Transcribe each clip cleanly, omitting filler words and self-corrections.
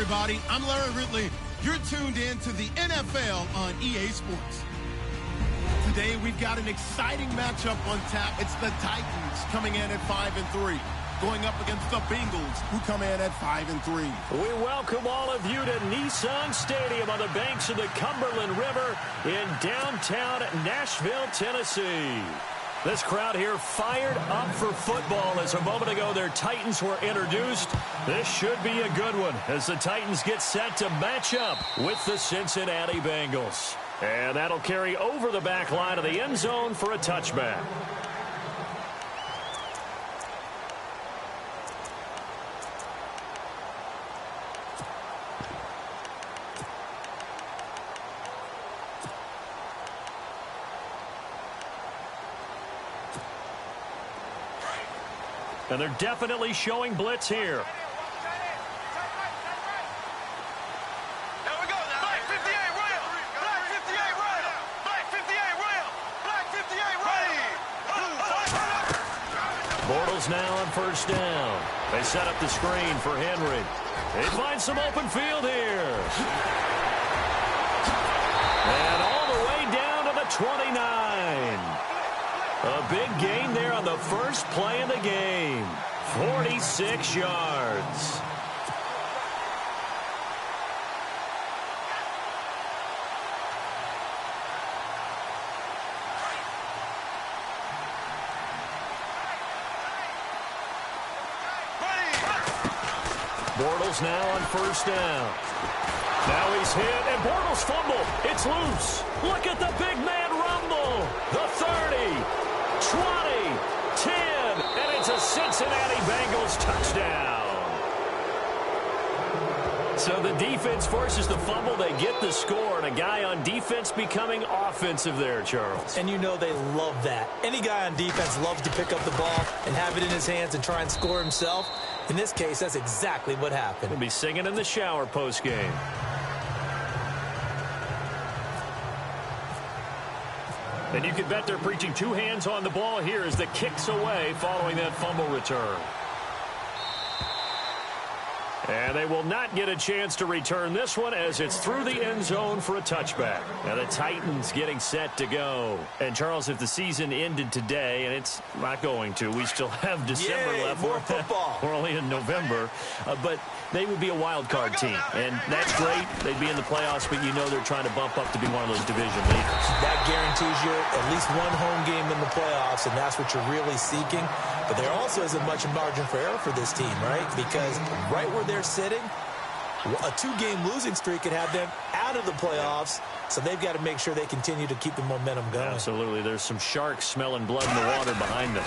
everybody. I'm Larry Ridley. You're tuned in to the NFL on EA Sports. Today, we've got an exciting matchup on tap. It's the Titans coming in at 5-3, going up against the Bengals, who come in at 5-3. We welcome all of you to Nissan Stadium on the banks of the Cumberland River in downtown Nashville, Tennessee. This crowd here fired up for football as a moment ago their Titans were introduced. This should be a good one as the Titans get set to match up with the Cincinnati Bengals. And that'll carry over the back line of the end zone for a touchback. And they're definitely showing blitz here. Bortles now on first down. They set up the screen for Henry. They find some open field here. And all the way down to the 29. A big gain there on the first play of the game. 46 yards. Bortles now on first down. Now he's hit, and Bortles fumble. It's loose. Look at the big man rumble. The 30, 20, 10, and it's a Cincinnati Bengals touchdown. So the defense forces the fumble. They get the score, and a guy on defense becoming offensive there, Charles. And you know they love that. Any guy on defense loves to pick up the ball and have it in his hands and try and score himself. In this case, that's exactly what happened. He'll be singing in the shower post-game. And you can bet they're preaching two hands on the ball here as the kick's away following that fumble return. And they will not get a chance to return this one as it's through the end zone for a touchback. Now the Titans getting set to go. And Charles, if the season ended today, and it's not going to, we still have December left. More football. We're only in November. But they would be a wild card team. And that's great. They'd be in the playoffs, but you know they're trying to bump up to be one of those division leaders. That guarantees you at least one home game in the playoffs, and that's what you're really seeking. But there also isn't much margin for error for this team, right? Because right where they're sitting, a two-game losing streak could have them out of the playoffs, so they've got to make sure they continue to keep the momentum going. Absolutely. There's some sharks smelling blood in the water behind them.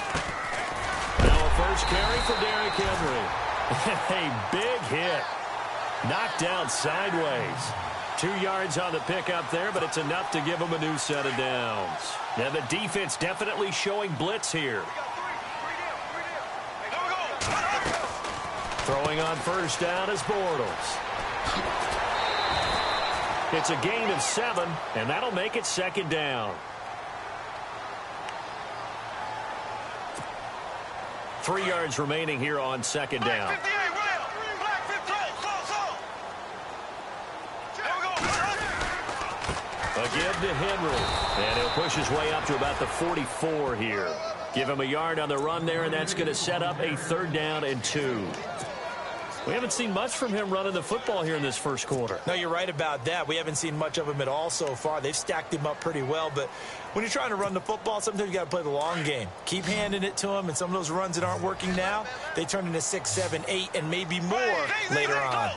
Now a first carry for Derrick Henry. A big hit. Knocked down sideways. 2 yards on the pickup there, but it's enough to give them a new set of downs. Now the defense definitely showing blitz here. Throwing on first down is Bortles. It's a gain of 7, and that'll make it second down. 3 yards remaining here on second down. Again to Henry. And he'll push his way up to about the 44 here. Give him a yard on the run there, and that's going to set up a 3rd down and 2. We haven't seen much from him running the football here in this first quarter. No, you're right about that. We haven't seen much of him at all so far. They've stacked him up pretty well, but when you're trying to run the football, sometimes you got to play the long game. Keep handing it to him, and some of those runs that aren't working now, they turn into 6, 7, 8, and maybe more later on.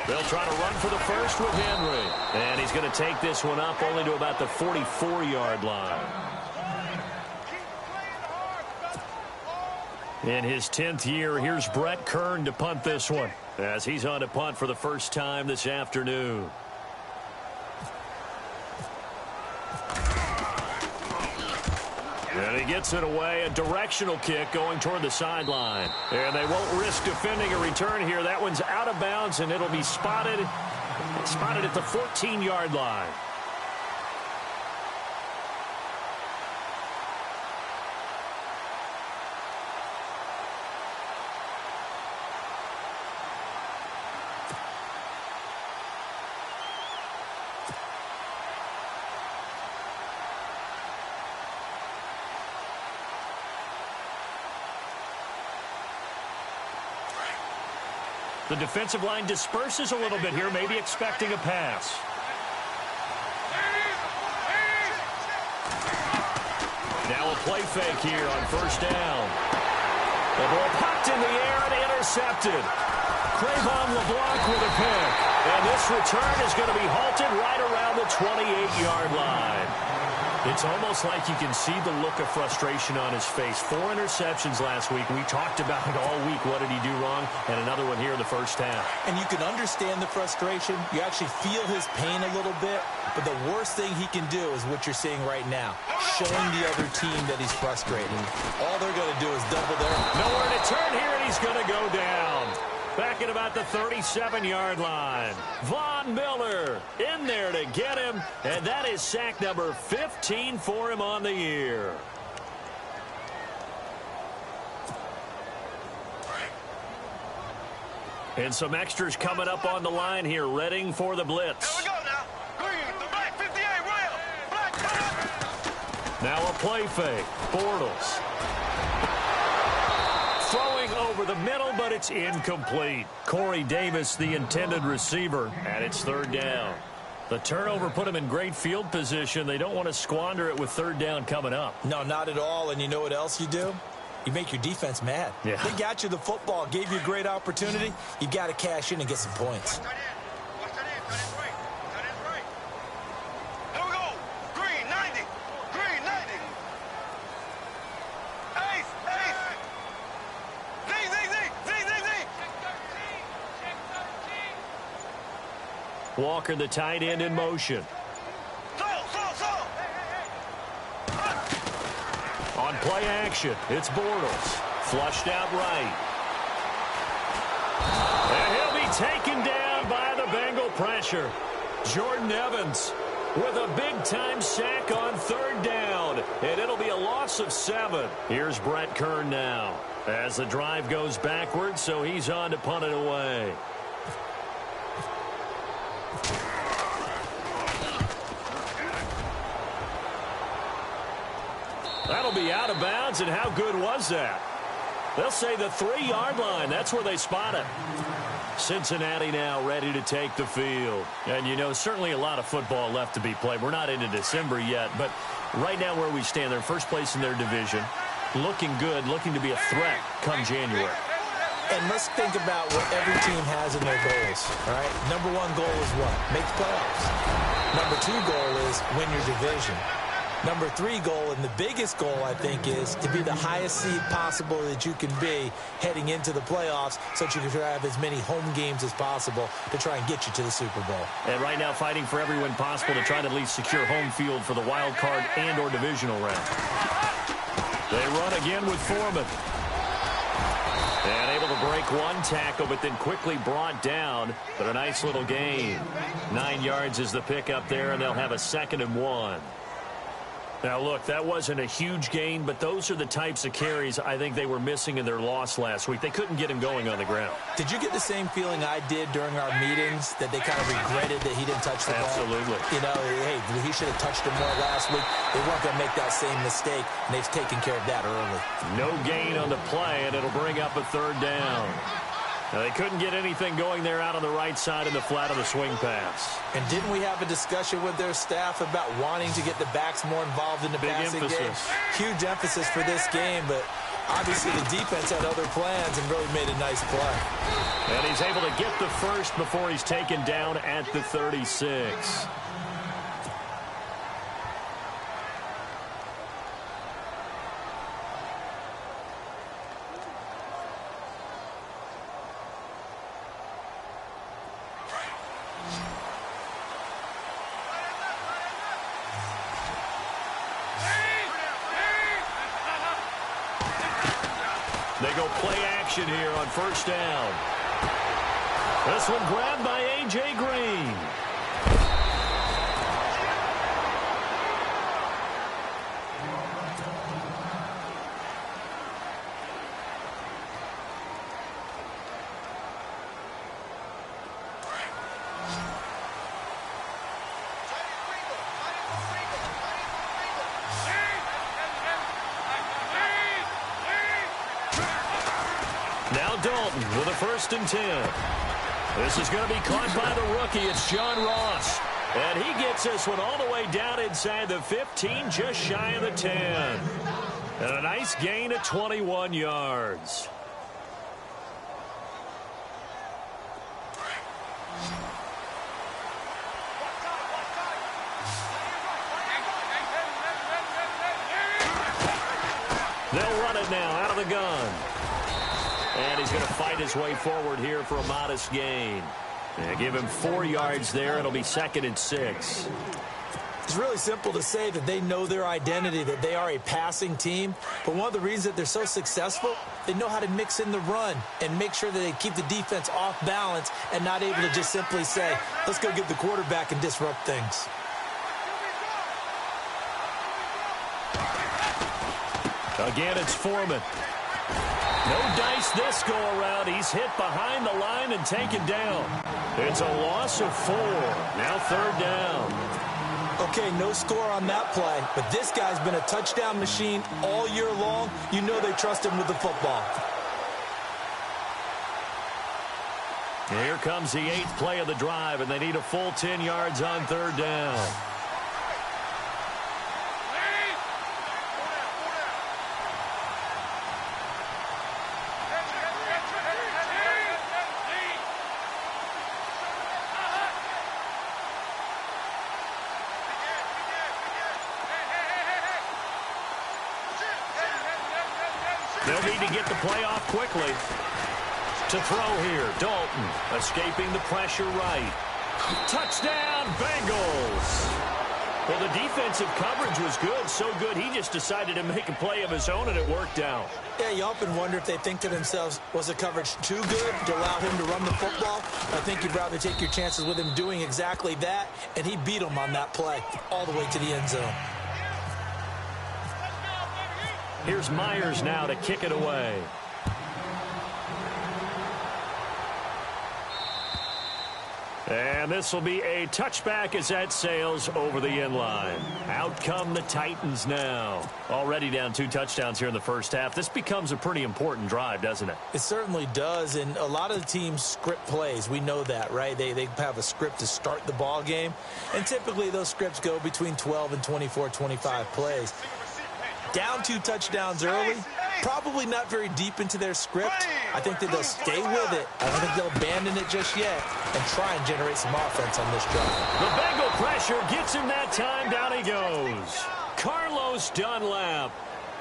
They'll try to run for the first with Henry. And he's going to take this one up only to about the 44-yard line. In his 10th year, here's Brett Kern to punt this one as he's on to punt for the first time this afternoon. And he gets it away, a directional kick going toward the sideline. And they won't risk defending a return here. That one's out of bounds, and it'll be spotted at the 14-yard line. The defensive line disperses a little bit here, maybe expecting a pass. Now a play fake here on first down. The ball popped in the air and intercepted. Cre'Von LeBlanc with a pick. And this return is going to be halted right around the 28-yard line. It's almost like you can see the look of frustration on his face. 4 interceptions last week. We talked about it all week. What did he do wrong? And another one here in the first half. And you can understand the frustration. You actually feel his pain a little bit. But the worst thing he can do is what you're seeing right now, showing the other team that he's frustrated. All they're going to do is double their... Nowhere to turn here, and he's going to go down. Back at about the 37-yard line. Von Miller in there to get him, and that is sack number 15 for him on the year. And some extras coming up on the line here, readying for the blitz. Here we go now. Green, the black 58, Royal. Black. Now a play fake. Bortles. Throwing over the middle, but it's incomplete. Corey Davis, the intended receiver, and it's third down. The turnover put him in great field position. They don't want to squander it with third down coming up. No, not at all. And you know what else you do? You make your defense mad. Yeah. They got you the football, gave you a great opportunity. You got to cash in and get some points. Watch that in. That is right. That is right. Here we go. Green, 90. Green, 90. Ace, ace. Zing, zing, zing. Zing, zing, zing. Walker, the tight end, in motion. Slow. On play action, it's Bortles. Flushed out right. And he'll be taken down by the Bengal pressure. Jordan Evans with a big-time sack on third down. And it'll be a loss of 7. Here's Brett Kern now as the drive goes backwards, so he's on to punt it away. That'll be out of bounds, and how good was that? They'll say the 3-yard line. That's where they spot it. Cincinnati now ready to take the field. And, you know, certainly a lot of football left to be played. We're not into December yet, but right now where we stand, they're first place in their division. Looking good, looking to be a threat come January. And let's think about what every team has in their goals, all right? Number 1 goal is what? Make the playoffs. Number 2 goal is win your division. Number 3 goal, and the biggest goal, I think, is to be the highest seed possible that you can be heading into the playoffs so that you can have as many home games as possible to try and get you to the Super Bowl. And right now fighting for every win possible to try to at least secure home field for the wild card and or divisional round. They run again with Foreman. And able to break one tackle, but then quickly brought down. But a nice little gain. 9 yards is the pickup there, and they'll have a 2nd and 1. Now, look, that wasn't a huge gain, but those are the types of carries I think they were missing in their loss last week. They couldn't get him going on the ground. Did you get the same feeling I did during our meetings, that they kind of regretted that he didn't touch the ball? Absolutely. You know, hey, he should have touched him more last week. They weren't going to make that same mistake, and they've taken care of that early. No gain on the play, and it'll bring up a 3rd down. Now, they couldn't get anything going there out on the right side in the flat of the swing pass. And didn't we have a discussion with their staff about wanting to get the backs more involved in the passing game? Huge emphasis for this game, but obviously the defense had other plans and really made a nice play. And he's able to get the first before he's taken down at the 36. They go play action here on first down. This one grabbed by A.J. Green. Now Dalton with a 1st and 10. This is going to be caught by the rookie. It's John Ross. And he gets this one all the way down inside the 15, just shy of the 10. And a nice gain of 21 yards. They'll run it now out of the gun. And he's going to fight his way forward here for a modest gain. And give him 4 yards there. It'll be 2nd and 6. It's really simple to say that they know their identity, that they are a passing team. But one of the reasons that they're so successful, they know how to mix in the run and make sure that they keep the defense off balance and not able to just simply say, let's go get the quarterback and disrupt things. Again, it's Foreman. No dice this go around. He's hit behind the line and taken down. It's a loss of 4. Now 3rd down. Okay, no score on that play, but this guy's been a touchdown machine all year long. You know they trust him with the football. Here comes the 8th play of the drive, and they need a full 10 yards on 3rd down. They'll need to get the play off quickly. To throw here, Dalton escaping the pressure right. Touchdown, Bengals. Well, the defensive coverage was good, so good he just decided to make a play of his own, and it worked out. Yeah, you often wonder if they think to themselves, was the coverage too good to allow him to run the football? I think you'd rather take your chances with him doing exactly that, and he beat him on that play all the way to the end zone. Here's Myers now to kick it away. And this will be a touchback as that sails over the end line. Out come the Titans now. Already down 2 touchdowns here in the first half. This becomes a pretty important drive, doesn't it? It certainly does, and a lot of the teams script plays. We know that, right? They have a script to start the ball game, and typically those scripts go between 12 and 24, 25 plays. Down 2 touchdowns early, probably not very deep into their script. I think that they'll stay with it. I don't think they'll abandon it just yet and try and generate some offense on this drive. The Bengal pressure gets him that time. Down he goes. Carlos Dunlap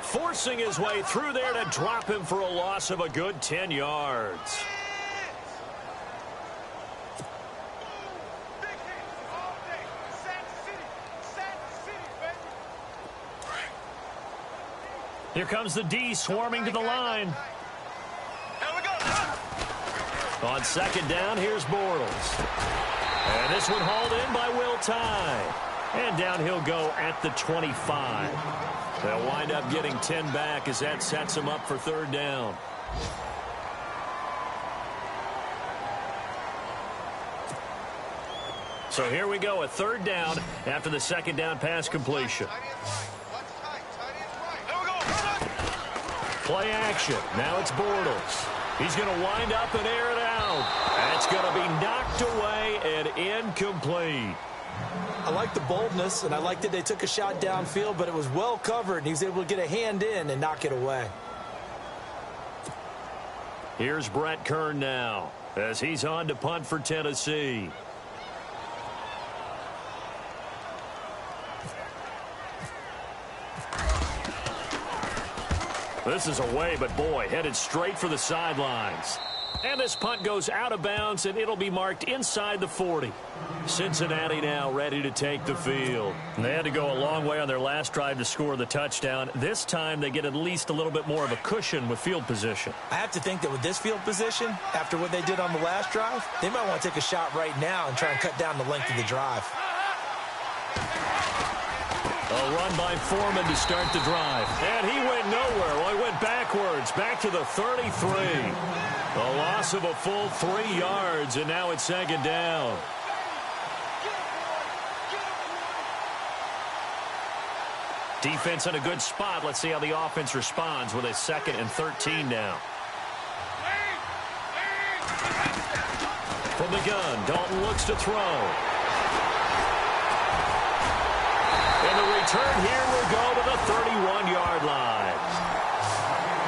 forcing his way through there to drop him for a loss of a good 10 yards. Here comes the D swarming to the line. On 2nd down, here's Bortles. And this one hauled in by Will Tye. And down he'll go at the 25. They'll wind up getting 10 back as that sets them up for 3rd down. So here we go, a 3rd down after the 2nd down pass completion. Play action. Now it's Bortles. He's going to wind up and air it out. That's going to be knocked away and incomplete. I like the boldness, and I like that they took a shot downfield, but it was well covered, and he was able to get a hand in and knock it away. Here's Brett Kern now as he's on to punt for Tennessee. This is away, but boy, headed straight for the sidelines. And this punt goes out of bounds, and it'll be marked inside the 40. Cincinnati now ready to take the field. And they had to go a long way on their last drive to score the touchdown. This time they get at least a little bit more of a cushion with field position. I have to think that with this field position, after what they did on the last drive, they might want to take a shot right now and try and cut down the length of the drive. A run by Foreman to start the drive. And he went nowhere. Well, he went backwards, back to the 33. A loss of a full 3 yards, and now it's 2nd down. Defense in a good spot. Let's see how the offense responds with a 2nd and 13 now. From the gun, Dalton looks to throw. And the return here will go to the 31-yard line.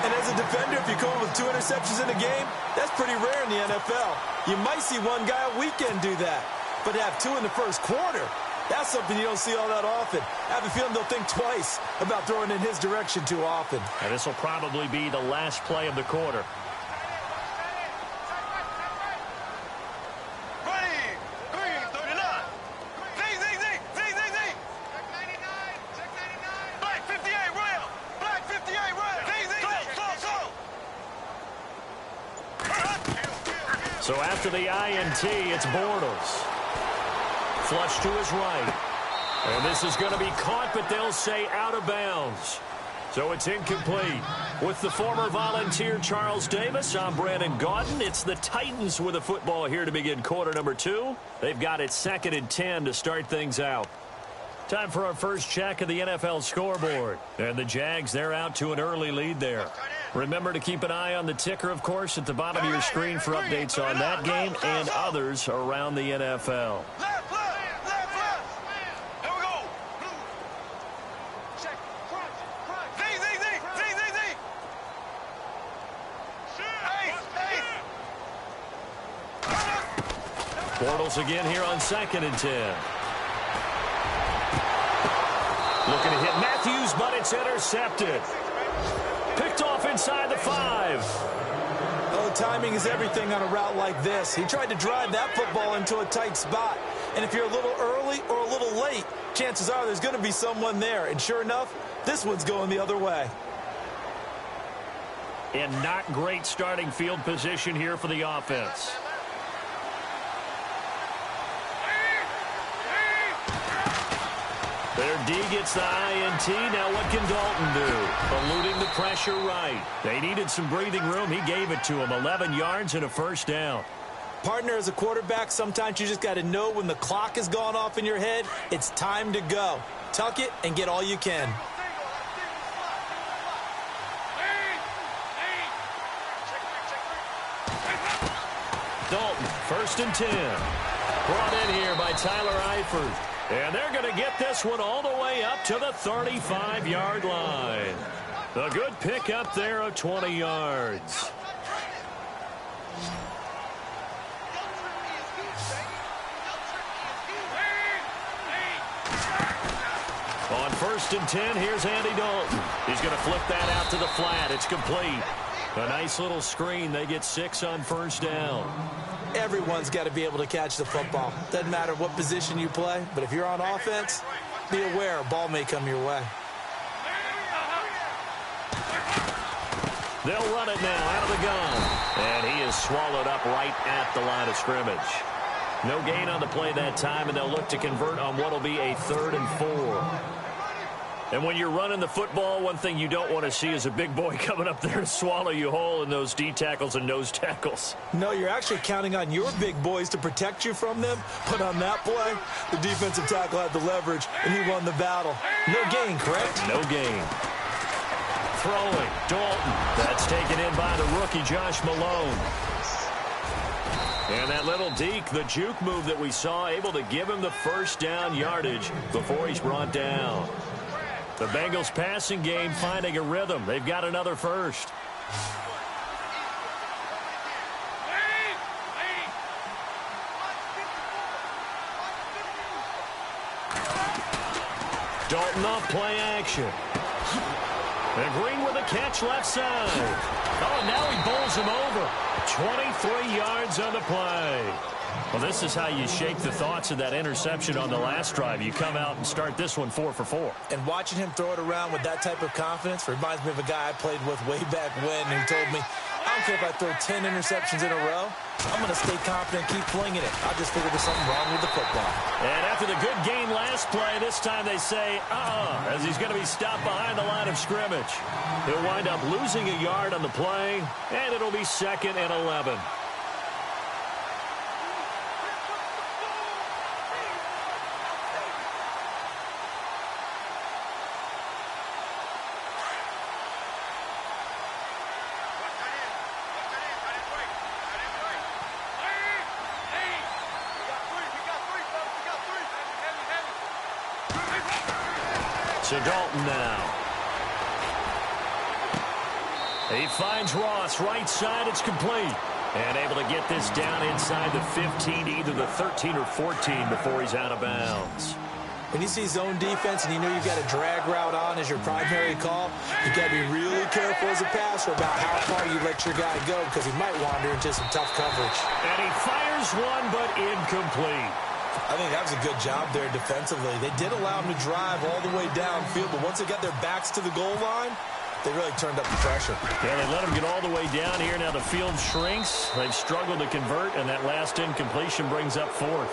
And as a defender, if you come with 2 interceptions in a game, that's pretty rare in the NFL. You might see one guy a weekend do that. But to have 2 in the first quarter, that's something you don't see all that often. I have a feeling they'll think twice about throwing in his direction too often. And this will probably be the last play of the quarter. So after the INT, it's Bortles. Flush to his right. And this is going to be caught, but they'll say out of bounds. So it's incomplete. With the former Volunteer Charles Davis, I'm Brandon Gaudin. It's the Titans with the football here to begin quarter number 2. They've got it 2nd and 10 to start things out. Time for our first check of the NFL scoreboard. And the Jags, they're out to an early lead there. Remember to keep an eye on the ticker, of course, at the bottom of your screen for updates on that game and others around the NFL. Left, left, left, left. Here we go. Check, front, front. Z, Z, Z, Z, Z, Z. Ace, ace. Bortles again here on 2nd and 10. Looking to hit Matthews, but it's intercepted. Picked off inside the 5. Oh, timing is everything on a route like this. He tried to drive that football into a tight spot. And if you're a little early or a little late, chances are there's going to be someone there. And sure enough, this one's going the other way. And not great starting field position here for the offense. Their D gets the INT. Now what can Dalton do? Eluding the pressure right. They needed some breathing room. He gave it to him. 11 yards and a first down. Partner, as a quarterback, sometimes you just got to know when the clock has gone off in your head, it's time to go. Tuck it and get all you can. Dalton, 1st and 10. Brought in here by Tyler Eifert. And they're going to get this one all the way up to the 35-yard line. A good pick up there of 20 yards. On 1st and 10, here's Andy Dalton. He's going to flip that out to the flat. It's complete. A nice little screen. They get 6 on 1st down. Everyone's got to be able to catch the football. Doesn't matter what position you play, but if you're on offense, be aware a ball may come your way. They'll run it now out of the gun. And he is swallowed up right at the line of scrimmage. No gain on the play that time, and they'll look to convert on what will be a 3rd and 4. And when you're running the football, one thing you don't want to see is a big boy coming up there to swallow you whole in those D tackles and nose tackles. No, you're actually counting on your big boys to protect you from them. But on that play, the defensive tackle had the leverage, and he won the battle. No gain, correct? No gain. Throwing, Dalton. That's taken in by the rookie, Josh Malone. And that little deke, the juke move that we saw, able to give him the first down yardage before he's brought down. The Bengals passing game finding a rhythm. They've got another first. Dalton off play action. And Green with a catch left side. Oh, and now he bowls him over. 23 yards on the play. Well, this is how you shake the thoughts of that interception on the last drive. You come out and start this one 4 for 4. And watching him throw it around with that type of confidence reminds me of a guy I played with way back when who told me, I don't care if I throw 10 interceptions in a row. I'm going to stay confident, keep flinging it. I just figured there's something wrong with the football. And after the good game last play, this time they say, as he's going to be stopped behind the line of scrimmage. He'll wind up losing a yard on the play, and it'll be 2nd and 11. So Dalton now. He finds Ross right side. It's complete. And able to get this down inside the 15, either the 13 or 14 before he's out of bounds. When you see zone defense and you know you've got a drag route on as your primary call, you've got to be really careful as a passer about how far you let your guy go because he might wander into some tough coverage. And he fires one, but incomplete. I think that was a good job there defensively. They did allow him to drive all the way downfield, but once they got their backs to the goal line, they really turned up the pressure. Yeah, they let him get all the way down here. Now the field shrinks. They've struggled to convert, and that last incompletion brings up fourth.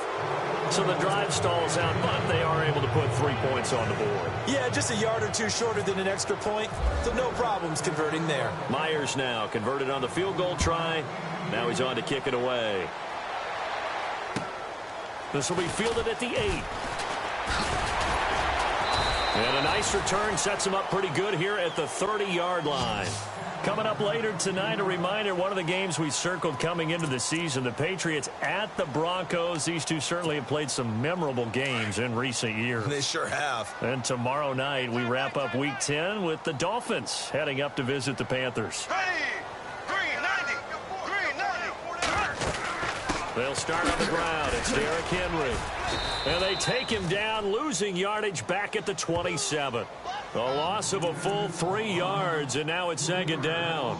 So the drive stalls out, but they are able to put 3 points on the board. Yeah, just a yard or two shorter than an extra point, so no problems converting there. Myers now converted on the field goal try. Now he's on to kick it away. This will be fielded at the 8. And a nice return sets him up pretty good here at the 30-yard line. Coming up later tonight, a reminder, one of the games we circled coming into the season, the Patriots at the Broncos. These two certainly have played some memorable games in recent years. They sure have. And tomorrow night, we wrap up Week 10 with the Dolphins heading up to visit the Panthers. Green 90. Green 90. They'll start on the ground. It's Derrick Henry. And they take him down, losing yardage back at the 27. A loss of a full 3 yards, and now it's second down.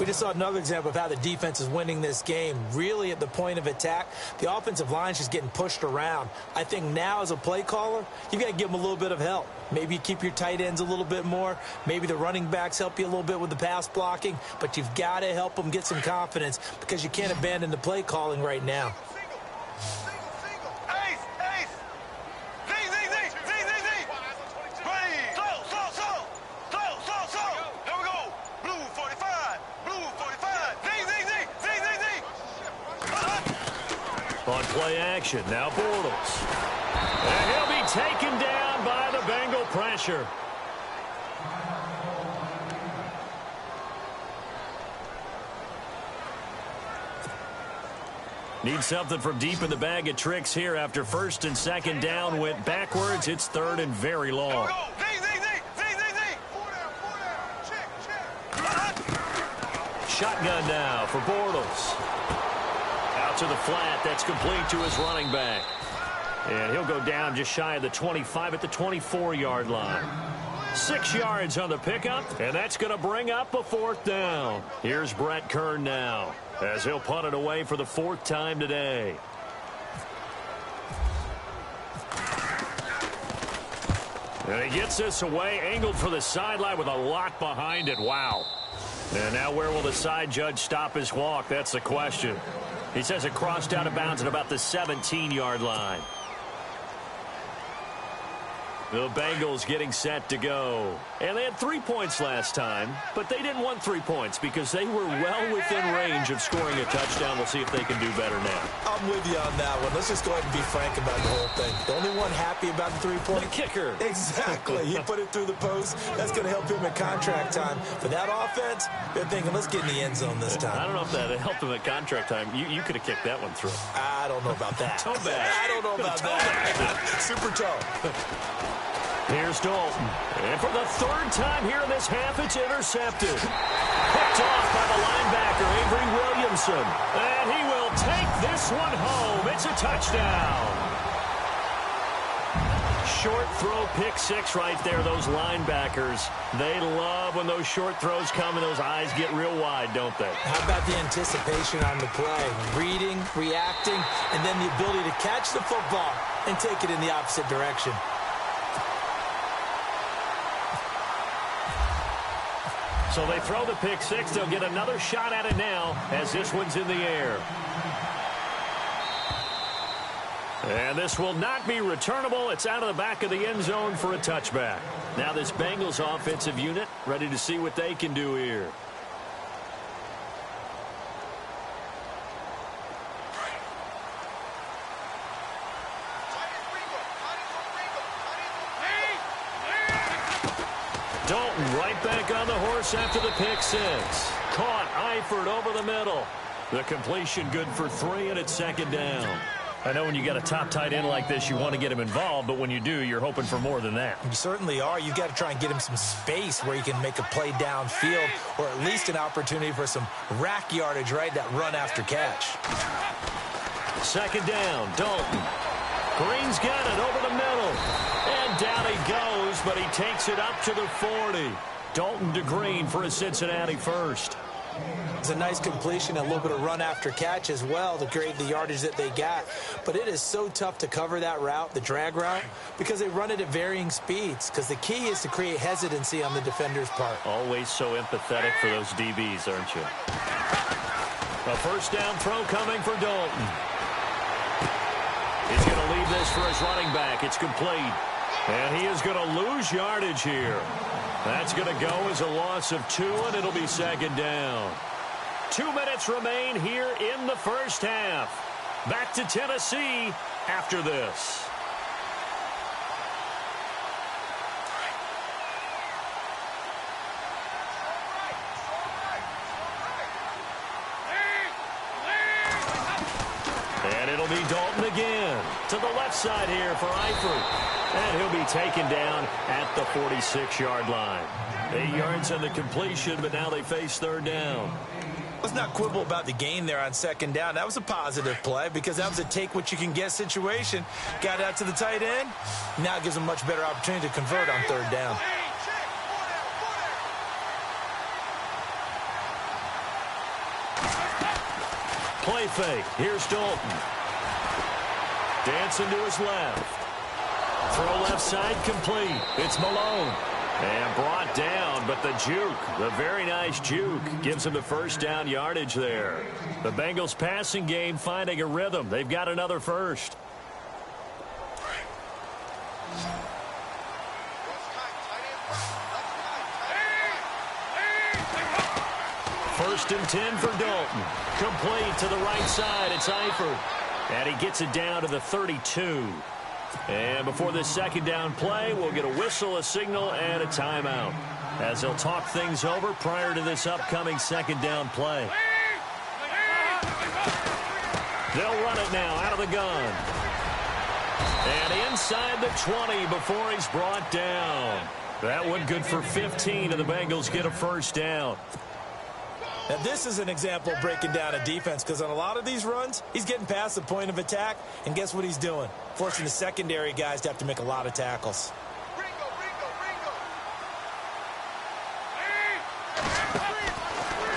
We just saw another example of how the defense is winning this game. Really at the point of attack, the offensive line's just getting pushed around. I think now as a play caller, you've got to give them a little bit of help. Maybe you keep your tight ends a little bit more. Maybe the running backs help you a little bit with the pass blocking. But you've got to help them get some confidence because you can't abandon the play calling right now. On play action, now Bortles. And he'll be taken down by the Bengal pressure. Need something from deep in the bag of tricks here after first and second down went backwards. It's third and very long. Shotgun now for Bortles. Out to the flat. That's complete to his running back. And he'll go down just shy of the 25 at the 24-yard line. 6 yards on the pickup, and that's going to bring up a fourth down. Here's Brett Kern now, as he'll punt it away for the 4th time today. And he gets this away, angled for the sideline with a lot behind it. Wow. And now where will the side judge stop his walk? That's the question. He says it crossed out of bounds at about the 17-yard line. The Bengals getting set to go. And they had 3 points last time, but they didn't want 3 points because they were well within range of scoring a touchdown. We'll see if they can do better now. I'm with you on that one. Let's just go ahead and be frank about the whole thing. The only one happy about the 3-point? The kicker. Exactly. He put it through the post. That's going to help him at contract time. For that offense, they're thinking, let's get in the end zone this time. I don't know if that helped him at contract time. You could have kicked that one through. I don't know about that. Toe bash. I don't know about that. Super toe. Here's Dalton. And for the 3rd time here in this half, it's intercepted. Picked off by the linebacker, Avery Williamson. And he will take this one home. It's a touchdown. Short throw, pick 6 right there. Those linebackers, they love when those short throws come and those eyes get real wide, don't they? How about the anticipation on the play? Reading, reacting, and then the ability to catch the football and take it in the opposite direction. So they throw the pick 6. They'll get another shot at it now as this one's in the air. And this will not be returnable. It's out of the back of the end zone for a touchback. Now this Bengals offensive unit ready to see what they can do here. Dalton right back on the horse after the pick 6. Caught Eifert over the middle. The completion good for 3, and it's second down. I know when you got a top tight end like this, you want to get him involved, but when you do, you're hoping for more than that. You certainly are. You've got to try and get him some space where he can make a play downfield or at least an opportunity for some rack yardage, right? That run after catch. Second down, Dalton. Green's got it over the middle. And down he goes, but he takes it up to the 40. Dalton to Green for a Cincinnati first. It's a nice completion, a little bit of run after catch as well to create the yardage that they got. But it is so tough to cover that route, the drag route, because they run it at varying speeds. Because the key is to create hesitancy on the defender's part. Always so empathetic for those DBs, aren't you? A first down throw coming for Dalton. He's going to leave this for his running back. It's complete. And he is going to lose yardage here. That's going to go as a loss of 2, and it'll be second down. 2 minutes remain here in the first half. Back to Tennessee after this. And it'll be Dalton again. To the left side here for Eifert. And he'll be taken down at the 46-yard line. 8 yards on the completion, but now they face third down. Let's not quibble about the gain there on second down. That was a positive play because that was a take-what-you-can-get situation. Got out to the tight end. Now it gives them a much better opportunity to convert on third down. Play fake. Here's Dalton. Dancing to his left. Throw left side complete. It's Malone. And brought down, but the juke, the very nice juke, gives him the first down yardage there. The Bengals passing game finding a rhythm. They've got another first. First and 10 for Dalton. Complete to the right side. It's Eifert. And he gets it down to the 32. And before this second down play, we'll get a whistle, a signal, and a timeout as they'll talk things over prior to this upcoming second down play. They'll run it now out of the gun. And inside the 20 before he's brought down. That one good for 15, and the Bengals get a first down. Now, this is an example of breaking down a defense because on a lot of these runs, he's getting past the point of attack, and guess what he's doing? Forcing the secondary guys to have to make a lot of tackles.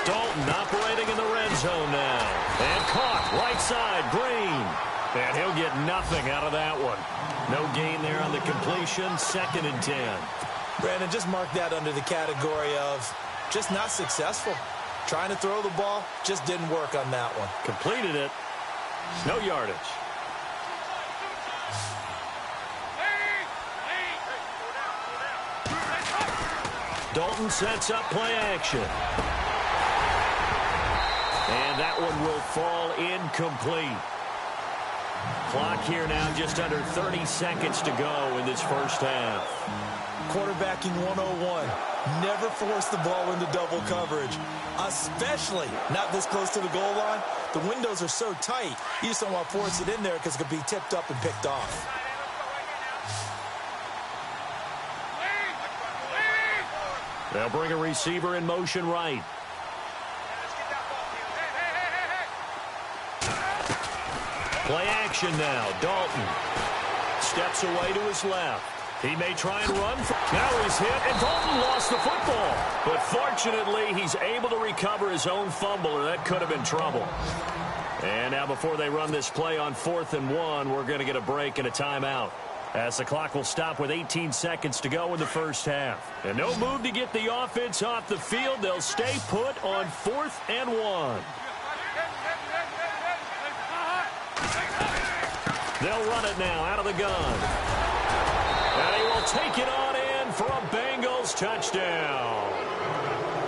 Dalton operating in the red zone now. And caught right side, Green. And he'll get nothing out of that one. No gain there on the completion, second and 10. Brandon, just mark that under the category of just not successful. Trying to throw the ball, just didn't work on that one. Completed it. No yardage. Dalton sets up play action. And that one will fall incomplete. Clock here now just under 30 seconds to go in this first half. Quarterbacking 101. Never force the ball into double coverage, especially not this close to the goal line. The windows are so tight, you just don't want to force it in there because it could be tipped up and picked off. They'll bring a receiver in motion right. Play action now. Dalton steps away to his left. He may try and run. Now he's hit, and Dalton lost the football. But fortunately, he's able to recover his own fumble, or that could have been trouble. And now before they run this play on 4th and 1, we're going to get a break and a timeout, as the clock will stop with 18 seconds to go in the first half. And no move to get the offense off the field. They'll stay put on 4th and 1. They'll run it now out of the gun. And he will take it on in for a Bengals touchdown.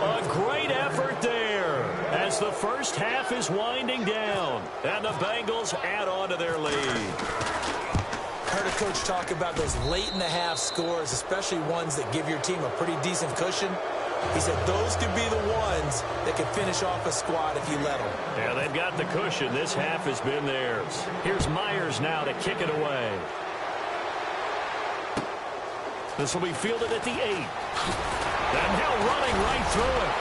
A great effort there as the first half is winding down. And the Bengals add on to their lead. Heard a coach talk about those late-in-the-half scores, especially ones that give your team a pretty decent cushion. He said those could be the ones that could finish off a squad if you let them. Yeah, they've got the cushion. This half has been theirs. Here's Myers now to kick it away. This will be fielded at the 8. And now running right through it.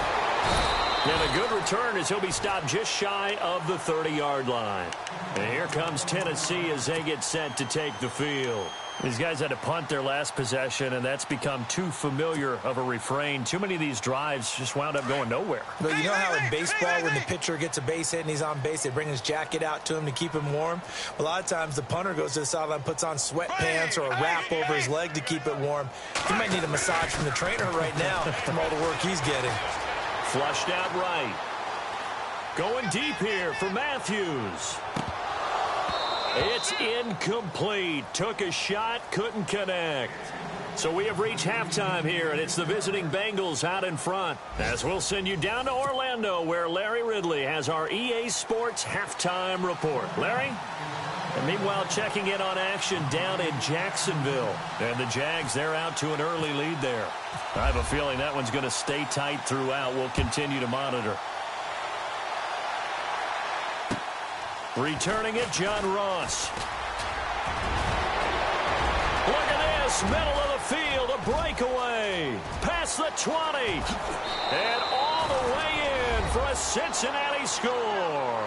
And a good return as he'll be stopped just shy of the 30-yard line. And here comes Tennessee as they get set to take the field. These guys had to punt their last possession, and that's become too familiar of a refrain. Too many of these drives just wound up going nowhere. But you know how in baseball, when the pitcher gets a base hit and he's on base, they bring his jacket out to him to keep him warm? A lot of times the punter goes to the sideline, puts on sweatpants or a wrap over his leg to keep it warm. He might need a massage from the trainer right now from all the work he's getting. Flushed out right. Going deep here for Matthews. It's incomplete. Took a shot, couldn't connect. So we have reached halftime here, and it's the visiting Bengals out in front. As we'll send you down to Orlando, where Larry Ridley has our EA Sports halftime report. Larry? And meanwhile, checking in on action down in Jacksonville. And the Jags, they're out to an early lead there. I have a feeling that one's going to stay tight throughout. We'll continue to monitor. Returning it, John Ross. Look at this, middle of the field, a breakaway. Past the 20. And all the way in for a Cincinnati score.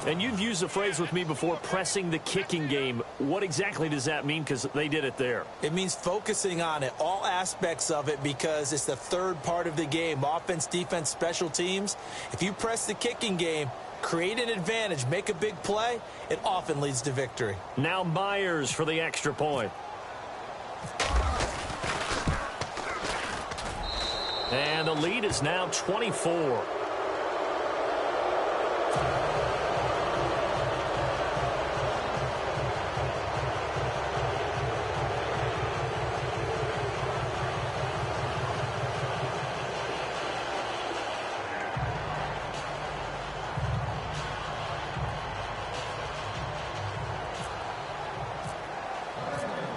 And you've used the phrase with me before, pressing the kicking game. What exactly does that mean? Because they did it there. It means focusing on it, all aspects of it, because it's the third part of the game. Offense, defense, special teams. If you press the kicking game, create an advantage, make a big play, it often leads to victory. Now Myers for the extra point. And the lead is now 24.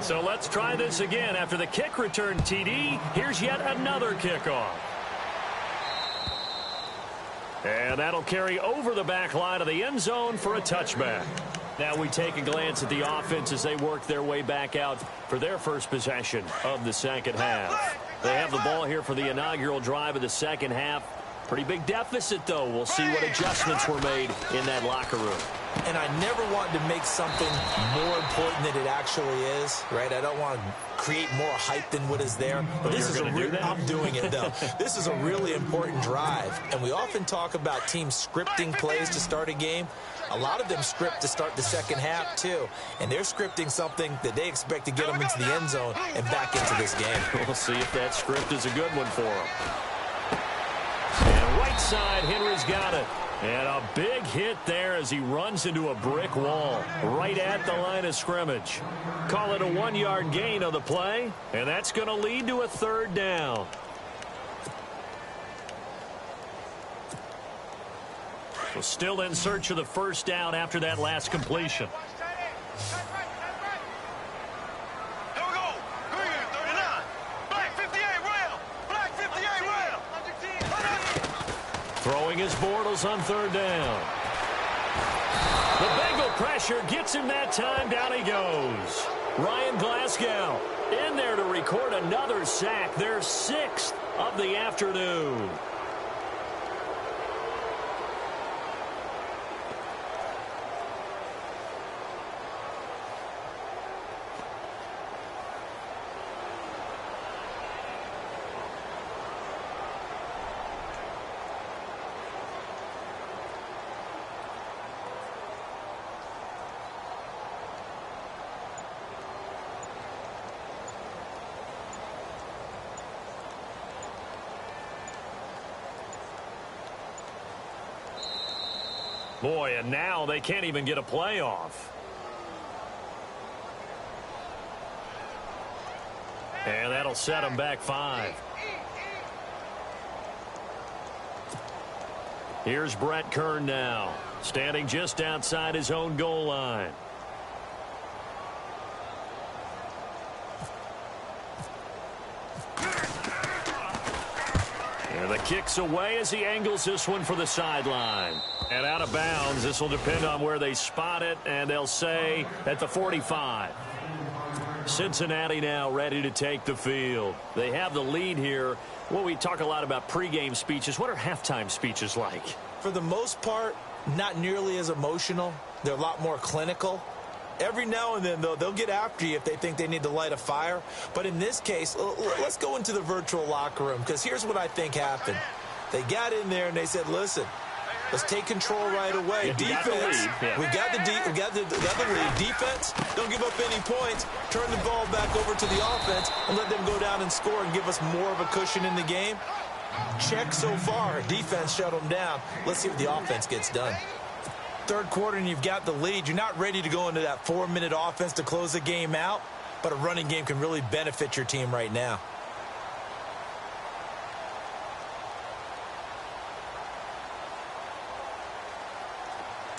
So let's try this again. After the kick return TD, here's yet another kickoff. And that'll carry over the back line of the end zone for a touchback. Now we take a glance at the offense as they work their way back out for their first possession of the second half. They have the ball here for the inaugural drive of the second half. Pretty big deficit, though. We'll see what adjustments were made in that locker room. And I never want to make something more important than it actually is, right? I don't want to create more hype than what is there. But this is I'm doing it, though. This is a really important drive. And we often talk about teams scripting plays to start a game. A lot of them script to start the second half, too. And they're scripting something that they expect to get them into the end zone and back into this game. We'll see if that script is a good one for them. And right side, Henry's got it. And a big hit there as he runs into a brick wall right at the line of scrimmage. Call it a 1-yard gain on the play, and that's going to lead to a third down. So still in search of the first down after that last completion. Here we go. Green 39. Black 58 rail. Black 58 rail. Throwing his Bortles on third down. The Bengal pressure gets him that time. Down he goes. Ryan Glasgow in there to record another sack. Their 6th of the afternoon. Boy, and now they can't even get a playoff. And that'll set them back 5. Here's Brett Kern now, standing just outside his own goal line. The kick's away as he angles this one for the sideline. And out of bounds. This will depend on where they spot it, and they'll say at the 45. Cincinnati now ready to take the field. They have the lead here. Well, we talk a lot about pregame speeches. What are halftime speeches like? For the most part, not nearly as emotional. They're a lot more clinical. Every now and then, though, they'll get after you if they think they need to light a fire. But in this case, let's go into the virtual locker room, because here's what I think happened. They got in there and they said, listen, let's take control right away. Defense, we got the lead. Defense, don't give up any points. Turn the ball back over to the offense and let them go down and score and give us more of a cushion in the game. Check so far. Defense shut them down. Let's see if the offense gets done. Third quarter and you've got the lead. You're not ready to go into that 4-minute offense to close the game out, but a running game can really benefit your team right now.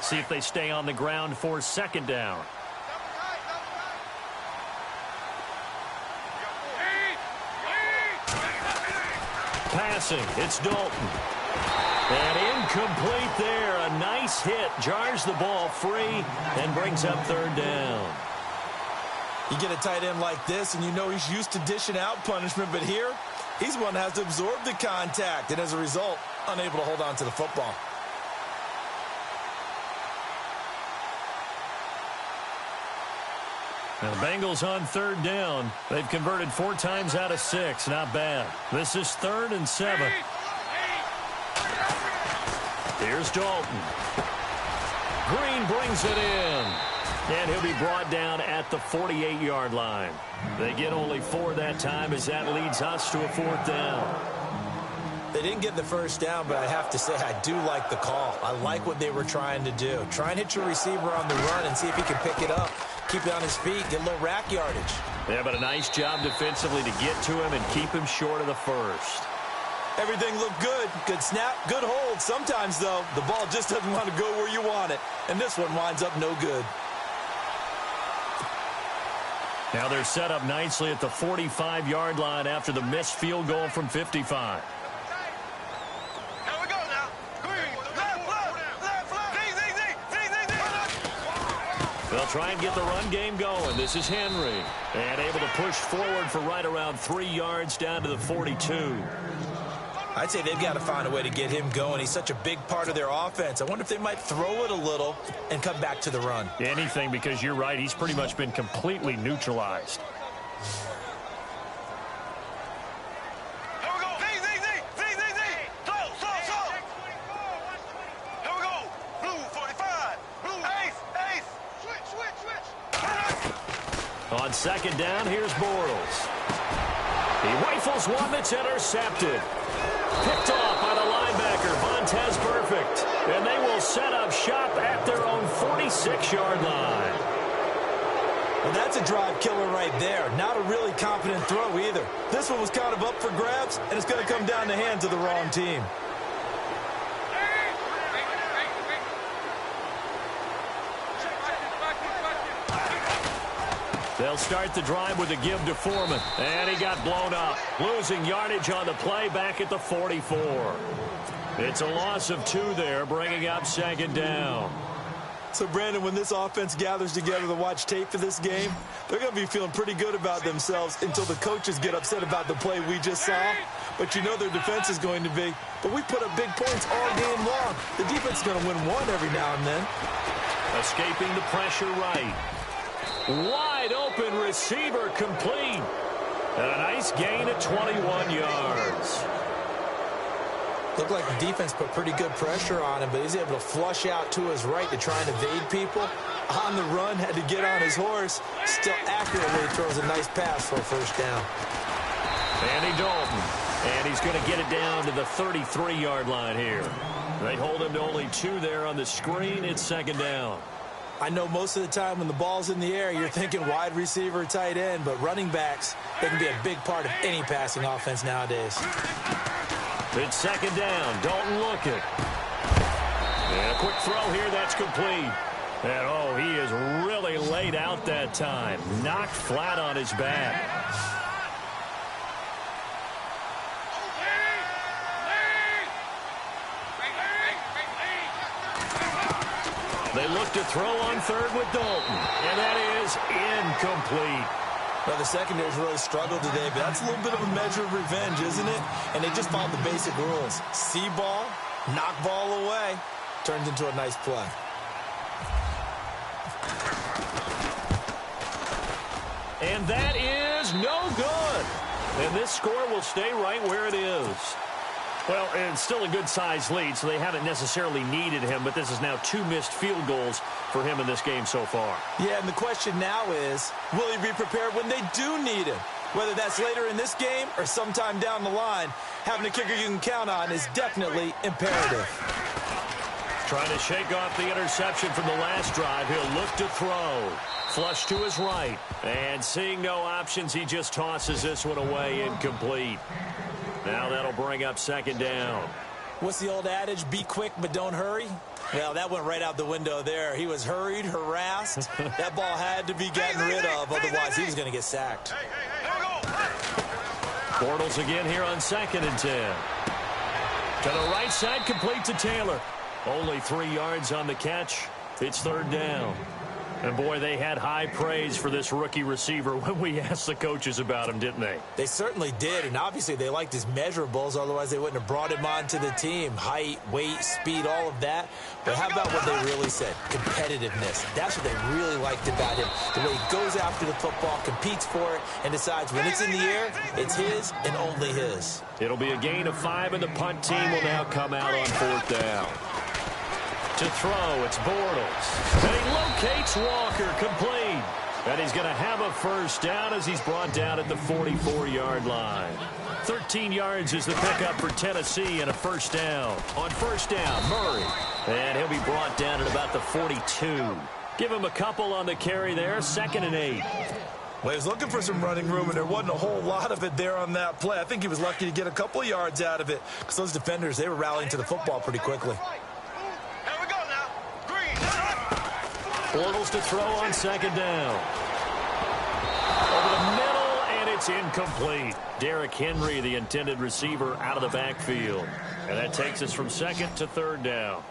See if they stay on the ground for second down. Passing, it's Dalton. And incomplete there. A nice hit. Jars the ball free and brings up third down. You get a tight end like this, and you know he's used to dishing out punishment, but here, he's one that has to absorb the contact, and as a result, unable to hold on to the football. Now the Bengals on third down. They've converted 4 times out of 6. Not bad. This is 3rd and 7. Here's Dalton. Green brings it in. And he'll be brought down at the 48-yard line. They get only 4 that time as that leads us to a 4th down. They didn't get the first down, but I have to say I do like the call. I like what they were trying to do. Try and hit your receiver on the run and see if he can pick it up. Keep it on his feet, get a little rack yardage. Yeah, but a nice job defensively to get to him and keep him short of the first. Everything looked good. Good snap, good hold. Sometimes, though, the ball just doesn't want to go where you want it. And this one winds up no good. Now they're set up nicely at the 45-yard line after the missed field goal from 55. They'll try and get the run game going. This is Henry. And able to push forward for right around 3 yards down to the 42. I'd say they've got to find a way to get him going. He's such a big part of their offense. I wonder if they might throw it a little and come back to the run. Anything, because you're right. He's pretty much been completely neutralized. On second down, here's Bortles. He rifles one that's intercepted. Picked off by the linebacker, Vontaze Burfict. And they will set up shop at their own 46-yard line. Well, that's a drive killer right there. Not a really confident throw either. This one was kind of up for grabs, and it's going to come down the hands of the wrong team. They'll start the drive with a give to Foreman. And he got blown up. Losing yardage on the play back at the 44. It's a loss of 2 there, bringing up second down. So, Brandon, when this offense gathers together to watch tape for this game, they're going to be feeling pretty good about themselves until the coaches get upset about the play we just saw. But you know their defense is going to be. But we put up big points all game long. The defense is going to win one every now and then. Escaping the pressure right. Wide open receiver complete. And a nice gain at 21 yards. Looked like the defense put pretty good pressure on him, but he's able to flush out to his right to try and evade people. On the run, had to get on his horse. Still accurately throws a nice pass for a first down. Andy Dalton. And he's going to get it down to the 33-yard line here. They hold him to only 2 there on the screen. It's second down. I know most of the time when the ball's in the air, you're thinking wide receiver, tight end, but running backs, they can be a big part of any passing offense nowadays. It's second down. Dalton looking. And a quick throw here. That's complete. And, oh, he is really laid out that time. Knocked flat on his back. They look to throw on third with Dalton, and that is incomplete. Well, the secondary's really struggled today, but that's a little bit of a measure of revenge, isn't it? And they just followed the basic rules. See ball, knock ball away, turns into a nice play. And that is no good. And this score will stay right where it is. Well, it's still a good-sized lead, so they haven't necessarily needed him, but this is now 2 missed field goals for him in this game so far. Yeah, and the question now is, will he be prepared when they do need him? Whether that's later in this game or sometime down the line, having a kicker you can count on is definitely imperative. Trying to shake off the interception from the last drive. He'll look to throw. Flush to his right. And seeing no options, he just tosses this one away, incomplete. Now that'll bring up second down. What's the old adage? Be quick, but don't hurry. Well, that went right out the window there. He was hurried, harassed. That ball had to be gotten rid of, otherwise he was going to get sacked. Bortles again here on 2nd and 10. To the right side, complete to Taylor. Only 3 yards on the catch. It's third down. And, boy, they had high praise for this rookie receiver when we asked the coaches about him, didn't they? They certainly did, and obviously they liked his measurables. Otherwise, they wouldn't have brought him onto the team. Height, weight, speed, all of that. But how about what they really said? Competitiveness. That's what they really liked about him. The way he goes after the football, competes for it, and decides when it's in the air, it's his and only his. It'll be a gain of 5, and the punt team will now come out on 4th down. To throw, it's Bortles. And he locates Walker, complete. And he's going to have a first down as he's brought down at the 44-yard line. 13 yards is the pickup for Tennessee and a first down. On first down, Murray. And he'll be brought down at about the 42. Give him a couple on the carry there, 2nd and 8. Well, he was looking for some running room, and there wasn't a whole lot of it there on that play. I think he was lucky to get a couple of yards out of it because those defenders, they were rallying to the football pretty quickly. Bortles to throw on 2nd down. Over the middle, and it's incomplete. Derrick Henry, the intended receiver, out of the backfield. And that takes us from 2nd to 3rd down.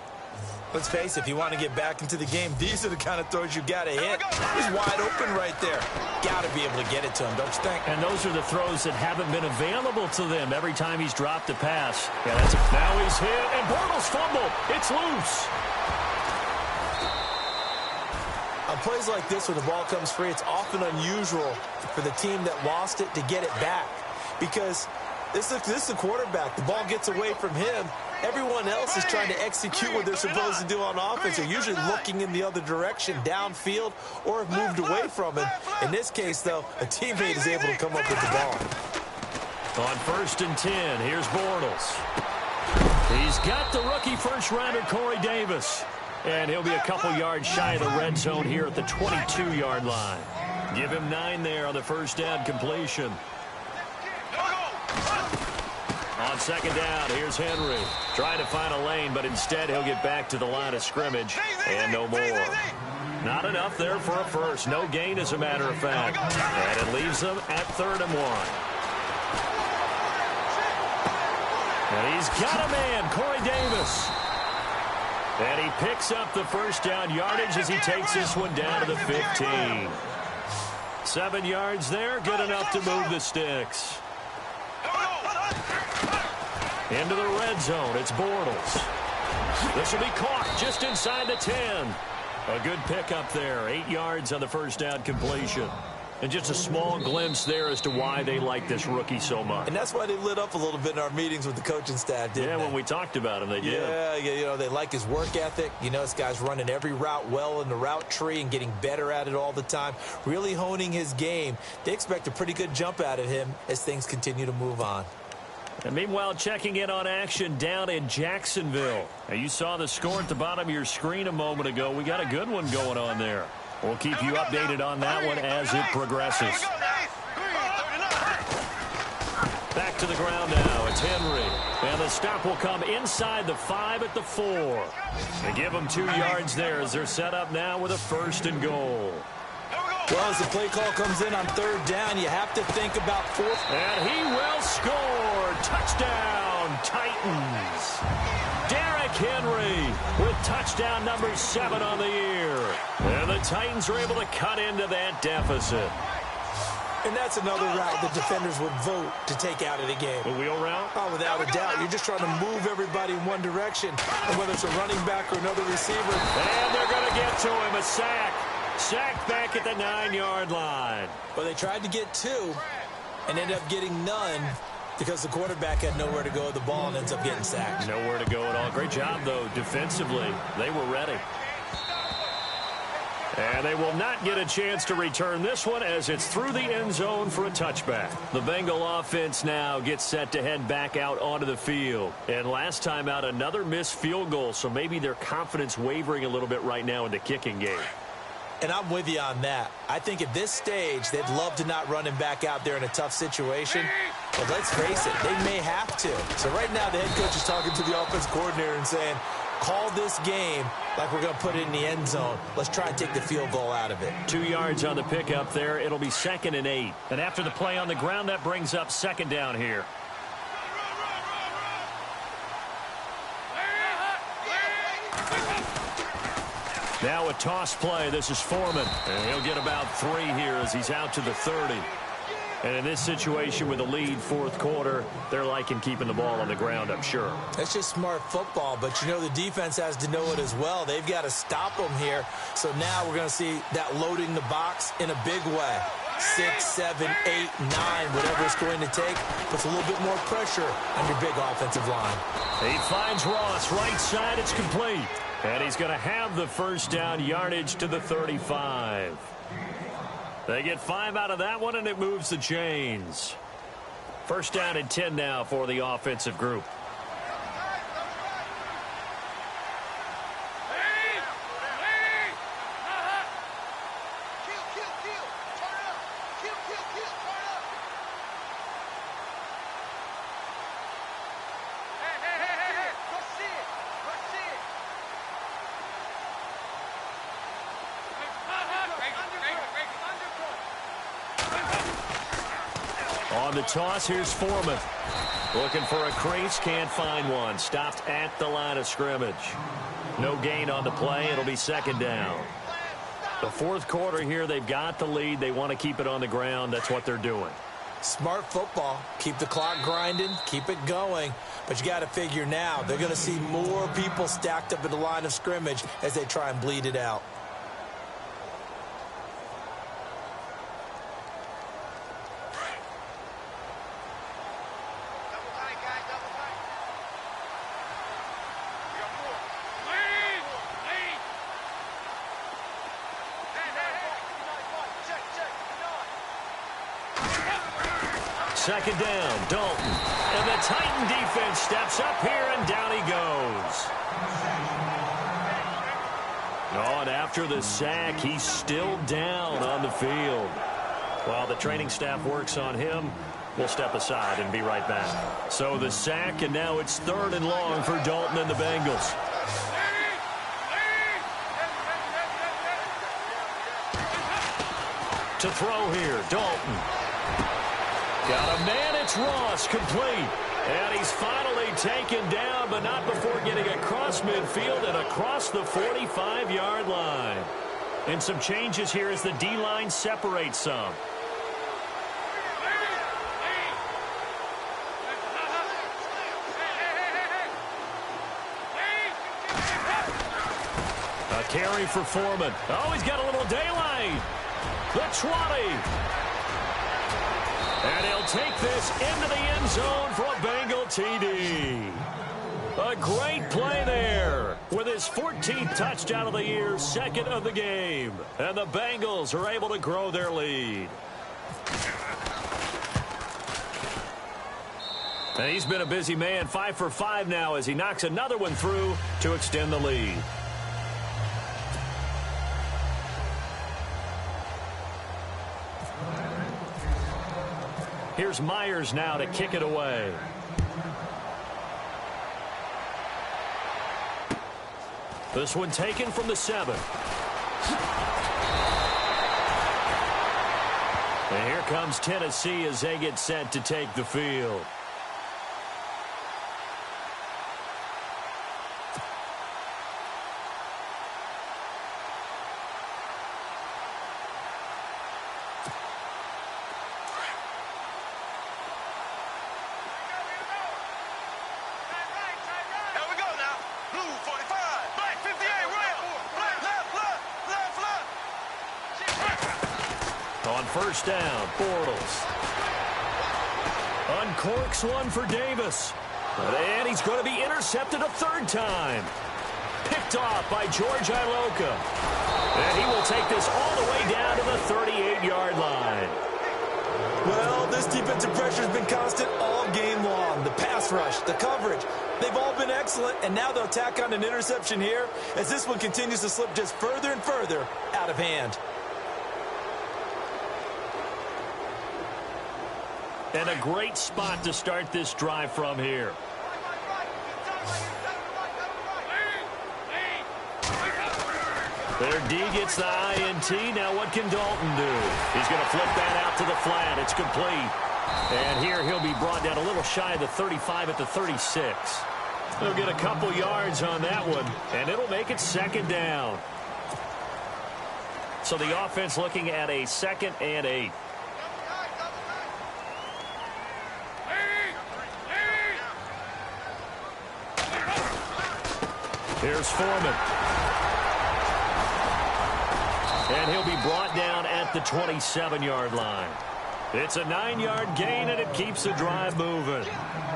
Let's face it, if you want to get back into the game, these are the kind of throws you got to hit. He's wide open right there. Got to be able to get it to him, don't you think? And those are the throws that haven't been available to them every time he's dropped a pass. Yeah, now he's hit, and Bortles fumbled. It's loose. On plays like this, when the ball comes free, it's often unusual for the team that lost it to get it back. Because this is the quarterback. The ball gets away from him. Everyone else is trying to execute what they're supposed to do on offense. They're usually looking in the other direction, downfield, or have moved away from it. In this case, though, a teammate is able to come up with the ball. On 1st and 10, here's Bortles. He's got the rookie first-rounder, Corey Davis. And he'll be a couple yards shy of the red zone here at the 22-yard line. Give him 9 there on the first down completion. On 2nd down, here's Henry. Trying to find a lane, but instead he'll get back to the line of scrimmage. And no more. Not enough there for a first. No gain, as a matter of fact. And it leaves them at 3rd and 1. And he's got a man, Corey Davis. And he picks up the first down yardage as he takes this one down to the 15. 7 yards there, good enough to move the sticks. Into the red zone, it's Bortles. This will be caught just inside the 10. A good pickup there, 8 yards on the first down completion. And just a small glimpse there as to why they like this rookie so much. And that's why they lit up a little bit in our meetings with the coaching staff, didn't they? Yeah, when we talked about him, they did. Yeah, you know, they like his work ethic. You know, this guy's running every route well in the route tree and getting better at it all the time, really honing his game. They expect a pretty good jump out of him as things continue to move on. And meanwhile, checking in on action down in Jacksonville. Now, you saw the score at the bottom of your screen a moment ago. We got a good one going on there. We'll keep you updated on that one as it progresses. Back to the ground now. It's Henry. And the stop will come inside the 5 at the 4. They give them 2 yards there as they're set up now with a 1st and goal. Well, as the play call comes in on 3rd down, you have to think about 4th. And he will score. Touchdown, Titans. Derrick Henry with touchdown number 7 on the year. And the Titans are able to cut into that deficit. And that's another route the defenders would vote to take out of the game. A wheel route? Oh, without a doubt. You're just trying to move everybody in one direction, and whether it's a running back or another receiver. And they're going to get to him. A sack. Sacked back at the 9-yard line. Well, they tried to get 2 and ended up getting none because the quarterback had nowhere to go with the ball and ends up getting sacked. Nowhere to go at all. Great job, though, defensively. They were ready. And they will not get a chance to return this one as it's through the end zone for a touchback. The Bengal offense now gets set to head back out onto the field. And last time out, another missed field goal, so maybe their confidence wavering a little bit right now in the kicking game. And I'm with you on that. I think at this stage, they'd love to not run him back out there in a tough situation. But let's face it, they may have to. So right now, the head coach is talking to the offense coordinator and saying, call this game like we're going to put it in the end zone. Let's try and take the field goal out of it. 2 yards on the pickup there. It'll be 2nd and 8. And after the play on the ground, that brings up 2nd down here. Now a toss play. This is Foreman. And he'll get about 3 here as he's out to the 30. And in this situation with a lead, 4th quarter, they're liking keeping the ball on the ground, I'm sure. That's just smart football, but you know the defense has to know it as well. They've got to stop them here. So now we're going to see that loading the box in a big way. 6, 7, 8, 9, whatever it's going to take, puts a little bit more pressure on your big offensive line. He finds Ross, right side, it's complete. And he's going to have the first down, yardage to the 35. They get 5 out of that one, and it moves the chains. First down and 10 now for the offensive group. On the toss, here's Foreman. Looking for a crease, can't find one. Stopped at the line of scrimmage. No gain on the play. It'll be 2nd down. The 4th quarter here, they've got the lead. They want to keep it on the ground. That's what they're doing. Smart football. Keep the clock grinding. Keep it going. But you got to figure now, they're going to see more people stacked up at the line of scrimmage as they try and bleed it out. Second down, Dalton. And the Titan defense steps up here, and down he goes. Oh, and after the sack, he's still down on the field. While the training staff works on him, we'll step aside and be right back. So the sack, and now it's 3rd and long for Dalton and the Bengals. To throw here, Dalton. Got a man, it's Ross, complete. And he's finally taken down, but not before getting across midfield and across the 45-yard line. And some changes here as the D-line separates some. A carry for Foreman. Oh, he's got a little daylight. The 20. And he'll take this into the end zone for a Bengal TD. A great play there with his 14th touchdown of the year, 2nd of the game. And the Bengals are able to grow their lead. And he's been a busy man, 5 for 5 now as he knocks another one through to extend the lead. Here's Myers now to kick it away. This one taken from the 7. And here comes Tennessee as they get set to take the field. first down. Bortles uncorks one for Davis. And he's going to be intercepted a third time. Picked off by George Iloka. And he will take this all the way down to the 38-yard line. Well, this defensive pressure has been constant all game long. The pass rush, the coverage, they've all been excellent, and now they'll tack on an interception here as this one continues to slip just further and further out of hand. And a great spot to start this drive from here. Their D gets the INT. Now what can Dalton do? He's going to flip that out to the flat. It's complete. And here he'll be brought down a little shy of the 35 at the 36. They'll get a couple yards on that one, and it'll make it second down. So the offense looking at a 2nd and 8. Here's Foreman. And he'll be brought down at the 27-yard line. It's a 9-yard gain, and it keeps the drive moving.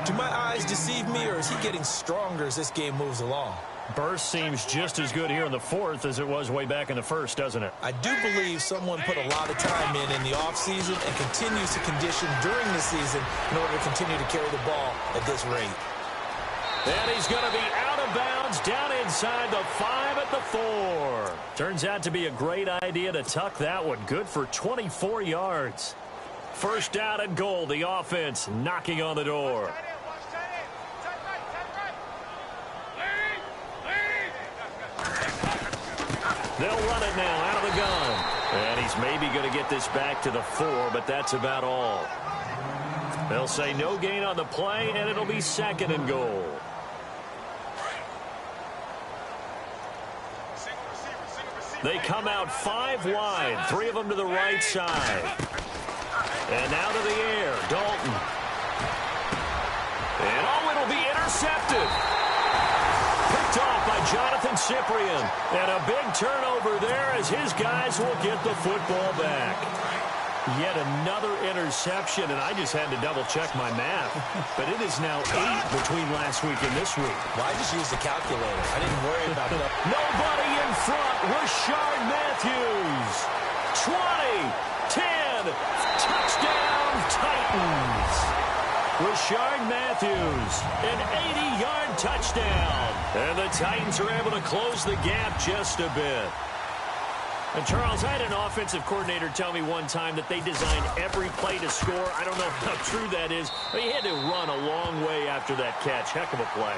Do my eyes deceive me, or is he getting stronger as this game moves along? Burst seems just as good here in the 4th as it was way back in the 1st, doesn't it? I do believe someone put a lot of time in the offseason and continues to condition during the season in order to continue to carry the ball at this rate. And he's going to be out of bounds down inside the 5 at the 4. Turns out to be a great idea to tuck that one. Good for 24 yards. First down and goal. The offense knocking on the door. They'll run it now out of the gun. And he's maybe going to get this back to the 4, but that's about all. They'll say no gain on the play, and it'll be 2nd and goal. They come out 5 wide, 3 of them to the right side. And now to the air, Dalton. And oh, it'll be intercepted. Picked off by Jonathan Cyprien. And a big turnover there as his guys will get the football back. Yet another interception, and I just had to double-check my math. But it is now 8 between last week and this week. Well, I just used the calculator. I didn't worry about that. Nobody in front. Rashard Matthews. 20, 10, touchdown Titans. Rashard Matthews, an 80-yard touchdown. And the Titans are able to close the gap just a bit. And, Charles, I had an offensive coordinator tell me one time that they designed every play to score. I don't know how true that is, but he had to run a long way after that catch. Heck of a play.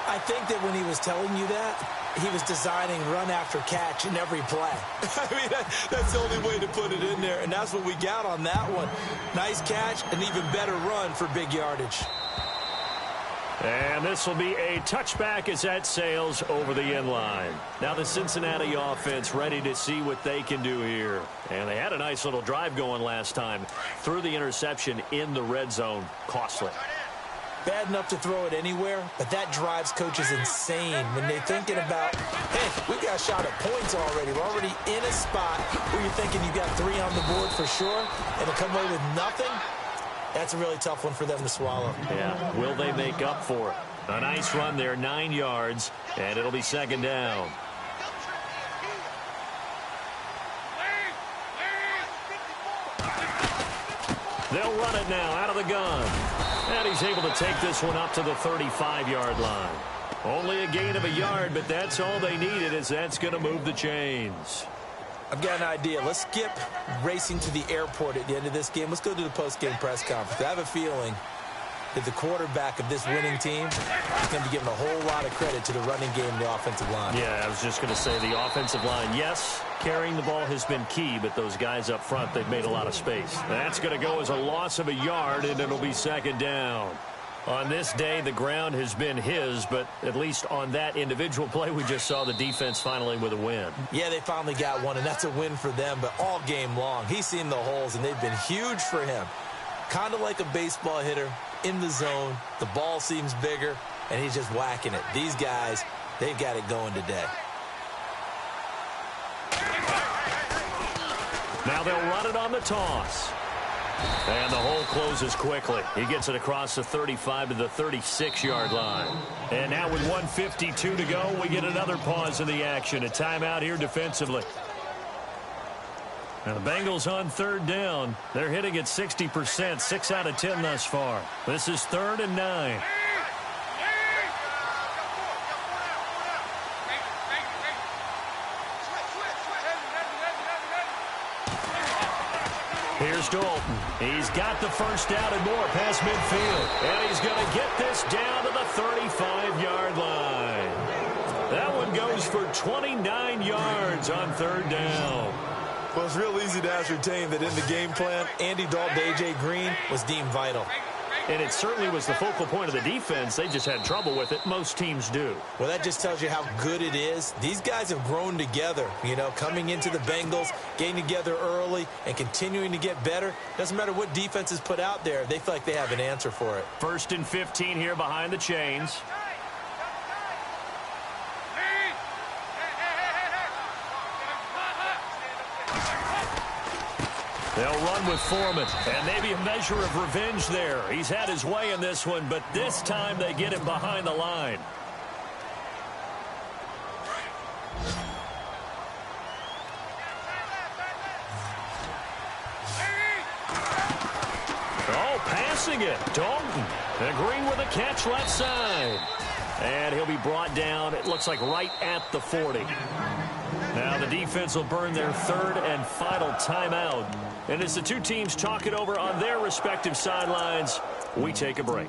I think that when he was telling you that, he was designing run after catch in every play. I mean, that's the only way to put it in there, and that's what we got on that one. Nice catch, an even better run for big yardage. And this will be a touchback as that sails over the end line. Now the Cincinnati offense ready to see what they can do here. And they had a nice little drive going last time. Threw the interception in the red zone. Costly. Bad enough to throw it anywhere, but that drives coaches insane when they're thinking about, hey, we got a shot at points already. We're already in a spot where you're thinking you got 3 on the board for sure, and to come away with nothing, that's a really tough one for them to swallow. Yeah, will they make up for it? A nice run there, 9 yards, and it'll be 2nd down. They'll run it now out of the gun. And he's able to take this one up to the 35-yard line. Only a gain of a yard, but that's all they needed, as that's going to move the chains. I've got an idea. Let's skip racing to the airport at the end of this game. Let's go to the post-game press conference. I have a feeling that the quarterback of this winning team is going to be given a whole lot of credit to the running game and the offensive line. Yeah, I was just going to say the offensive line, yes, carrying the ball has been key, but those guys up front, they've made a lot of space. That's going to go as a loss of a yard, and it'll be 2nd down. On this day, the ground has been his, but at least on that individual play, we just saw the defense finally with a win. Yeah, they finally got one, and that's a win for them, but all game long, he's seen the holes, and they've been huge for him. Kind of like a baseball hitter in the zone. The ball seems bigger, and he's just whacking it. These guys, they've got it going today. Now they'll run it on the toss. And the hole closes quickly. He gets it across the 35 to the 36-yard line. And now with 1:52 to go, we get another pause in the action. A timeout here defensively. Now the Bengals on third down. They're hitting at 60%, 6 out of 10 thus far. This is 3rd and 9. Here's Dalton. He's got the first down and more past midfield. And he's going to get this down to the 35-yard line. That one goes for 29 yards on third down. Well, it's real easy to ascertain that in the game plan, Andy Dalton, A.J. Green was deemed vital. And it certainly was the focal point of the defense. They just had trouble with it. Most teams do. Well, that just tells you how good it is. These guys have grown together, coming into the Bengals, getting together early, and continuing to get better. Doesn't matter what defense is put out there. They feel like they have an answer for it. 1st and 15 here behind the chains. They'll run with Foreman, and maybe a measure of revenge there. He's had his way in this one, but this time they get him behind the line. Oh, passing it. Dalton. And Green with a catch left side. And he'll be brought down, it looks like right at the 40. Now the defense will burn their 3rd and final timeout. And as the two teams talk it over on their respective sidelines, we take a break.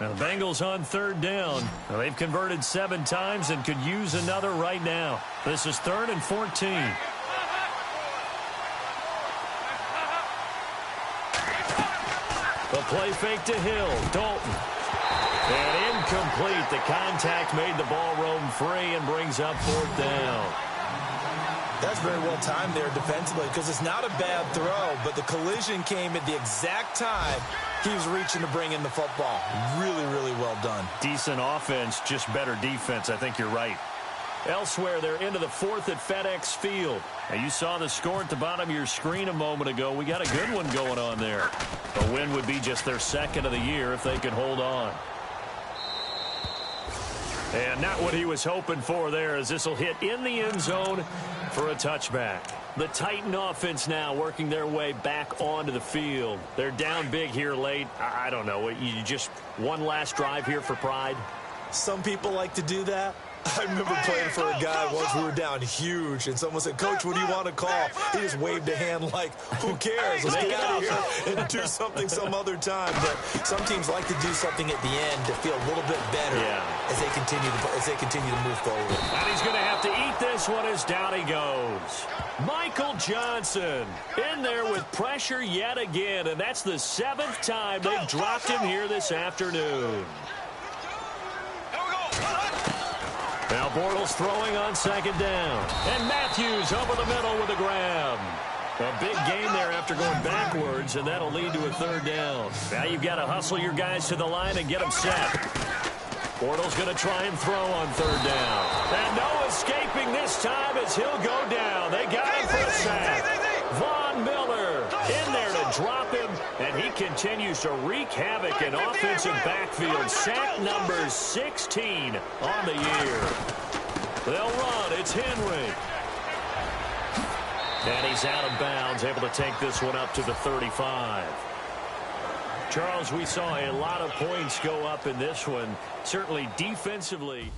Now the Bengals on third down. Now they've converted 7 times and could use another right now. This is 3rd and 14. The play fake to Hill. Dalton. And incomplete. The contact made the ball roam free and brings up 4th down. That's very well timed there defensively because it's not a bad throw, but the collision came at the exact time he was reaching to bring in the football. Really, really well done. Decent offense, just better defense. I think you're right. Elsewhere, they're into the 4th at FedEx Field. Now, you saw the score at the bottom of your screen a moment ago. We got a good one going on there. A win would be just their 2nd of the year if they could hold on. And not what he was hoping for there, as this will hit in the end zone for a touchback. The Titan offense now working their way back onto the field. They're down big here late. I don't know. You just one last drive here for pride? Some people like to do that. I remember playing for a guy once. We were down huge, and someone said, "Coach, what do you want to call?" He just waved a hand like, "Who cares? Let's get out of here and do something some other time." But some teams like to do something at the end to feel a little bit better as they continue to move forward. And he's going to have to eat this one as down he goes. Michael Johnson in there with pressure yet again, and that's the 7th time they've dropped him here this afternoon. Now Bortles throwing on 2nd down. And Matthews over the middle with a grab. A big gain there after going backwards, and that'll lead to a 3rd down. Now you've got to hustle your guys to the line and get them set. Bortles going to try and throw on 3rd down. And no escaping this time as he'll go down. They got him for a sack. Von Miller in there to drop him, and he continues to wreak havoc in offensive backfield. Sack number 16 on the year. They'll run. It's Henry. And he's out of bounds, able to take this one up to the 35. Charles, we saw a lot of points go up in this one, certainly defensively.